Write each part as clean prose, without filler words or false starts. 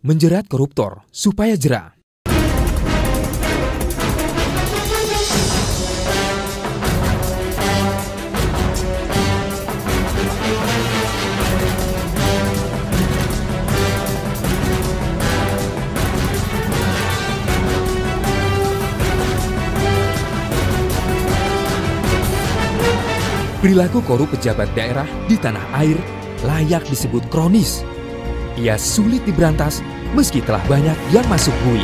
Menjerat koruptor supaya jera. Perilaku korup pejabat daerah di tanah air layak disebut kronis. Ia sulit diberantas meski telah banyak yang masuk bui.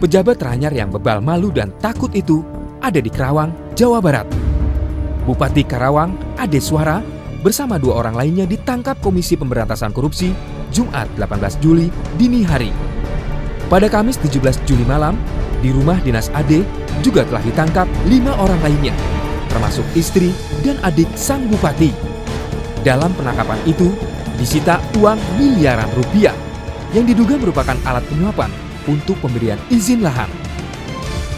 Pejabat teranyar yang bebal malu dan takut itu ada di Karawang, Jawa Barat. Bupati Karawang, Ade Suara, bersama 2 orang lainnya ditangkap Komisi Pemberantasan Korupsi Jumat 18 Juli dini hari. Pada Kamis 17 Juli malam, di rumah dinas Ade juga telah ditangkap 5 orang lainnya, termasuk istri dan adik sang bupati. Dalam penangkapan itu, disita uang miliaran rupiah yang diduga merupakan alat penyuapan untuk pemberian izin lahan.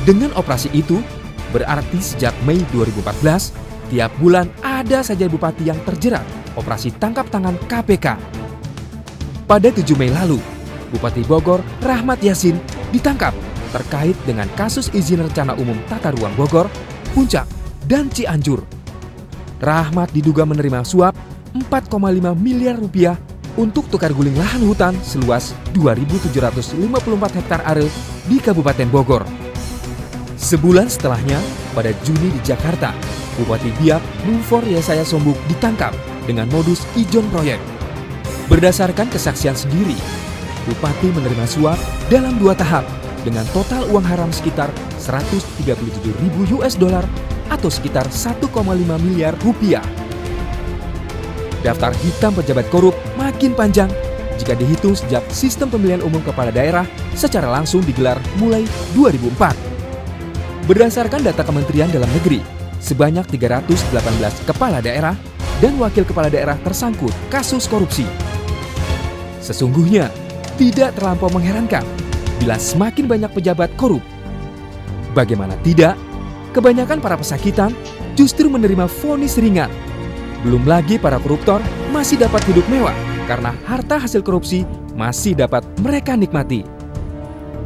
Dengan operasi itu, berarti sejak Mei 2014, tiap bulan ada saja bupati yang terjerat operasi tangkap tangan KPK. Pada 7 Mei lalu, Bupati Bogor Rahmat Yassin ditangkap terkait dengan kasus izin rencana umum tata ruang Bogor, Puncak, dan Cianjur. Rahmat diduga menerima suap 4,5 miliar rupiah untuk tukar guling lahan hutan seluas 2.754 hektar are di Kabupaten Bogor. Sebulan setelahnya, pada Juni di Jakarta, Bupati Biak Numfor Yesaya Sombuk ditangkap dengan modus ijon proyek. Berdasarkan kesaksian sendiri, Bupati menerima suap dalam 2 tahap dengan total uang haram sekitar 137.000 US dollar atau sekitar 1,5 miliar rupiah. Daftar hitam pejabat korup makin panjang jika dihitung sejak sistem pemilihan umum kepala daerah secara langsung digelar mulai 2004. Berdasarkan data Kementerian Dalam Negeri, sebanyak 318 kepala daerah dan wakil kepala daerah tersangkut kasus korupsi. Sesungguhnya tidak terlampau mengherankan bila semakin banyak pejabat korup. Bagaimana tidak, kebanyakan para pesakitan justru menerima vonis ringan. Belum lagi para koruptor masih dapat hidup mewah karena harta hasil korupsi masih dapat mereka nikmati.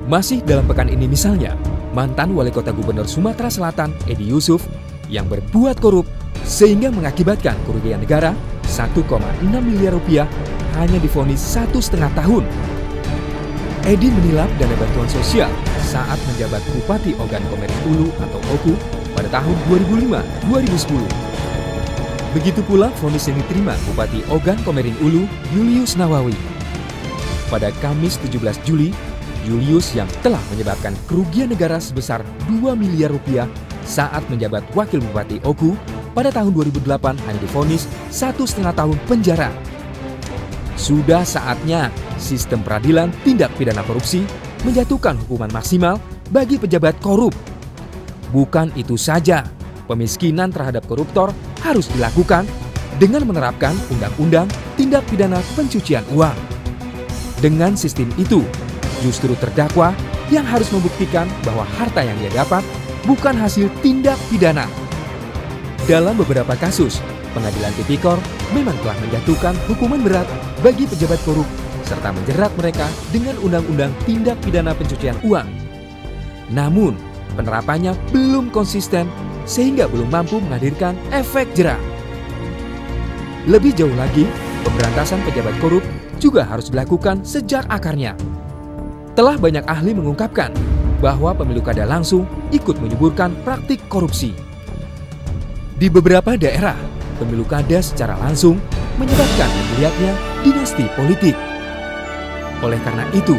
Masih dalam pekan ini misalnya, mantan wali kota gubernur Sumatera Selatan Edi Yusuf yang berbuat korup sehingga mengakibatkan kerugian negara 1,6 miliar rupiah hanya divonis 1,5 tahun. Edi menilap dana bantuan sosial saat menjabat Bupati Ogan Komering Ulu atau OKU pada tahun 2005-2010. Begitu pula vonis yang diterima Bupati Ogan Komering Ulu, Julius Nawawi. Pada Kamis 17 Juli, Julius yang telah menyebabkan kerugian negara sebesar 2 miliar rupiah saat menjabat Wakil Bupati Oku pada tahun 2008 hanya divonis 1,5 tahun penjara. Sudah saatnya sistem peradilan tindak pidana korupsi menjatuhkan hukuman maksimal bagi pejabat korup. Bukan itu saja, pemiskinan terhadap koruptor harus dilakukan dengan menerapkan Undang-Undang Tindak Pidana Pencucian Uang. Dengan sistem itu, justru terdakwa yang harus membuktikan bahwa harta yang dia dapat bukan hasil tindak pidana. Dalam beberapa kasus, Pengadilan Tipikor memang telah menjatuhkan hukuman berat bagi pejabat korup serta menjerat mereka dengan Undang-Undang Tindak Pidana Pencucian Uang. Namun, penerapannya belum konsisten sehingga belum mampu menghadirkan efek jera. Lebih jauh lagi, pemberantasan pejabat korup juga harus dilakukan sejak akarnya. Telah banyak ahli mengungkapkan bahwa pemilu kada langsung ikut menyuburkan praktik korupsi. Di beberapa daerah, pemilu kada secara langsung menyebabkan menggeliatnya dinasti politik. Oleh karena itu,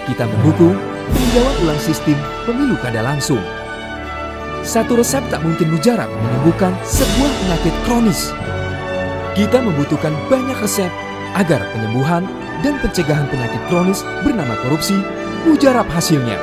kita mendukung peninjauan ulang sistem pemilu kada langsung. Satu resep tak mungkin mujarab menyembuhkan sebuah penyakit kronis. Kita membutuhkan banyak resep agar penyembuhan dan pencegahan penyakit kronis bernama korupsi mujarab hasilnya.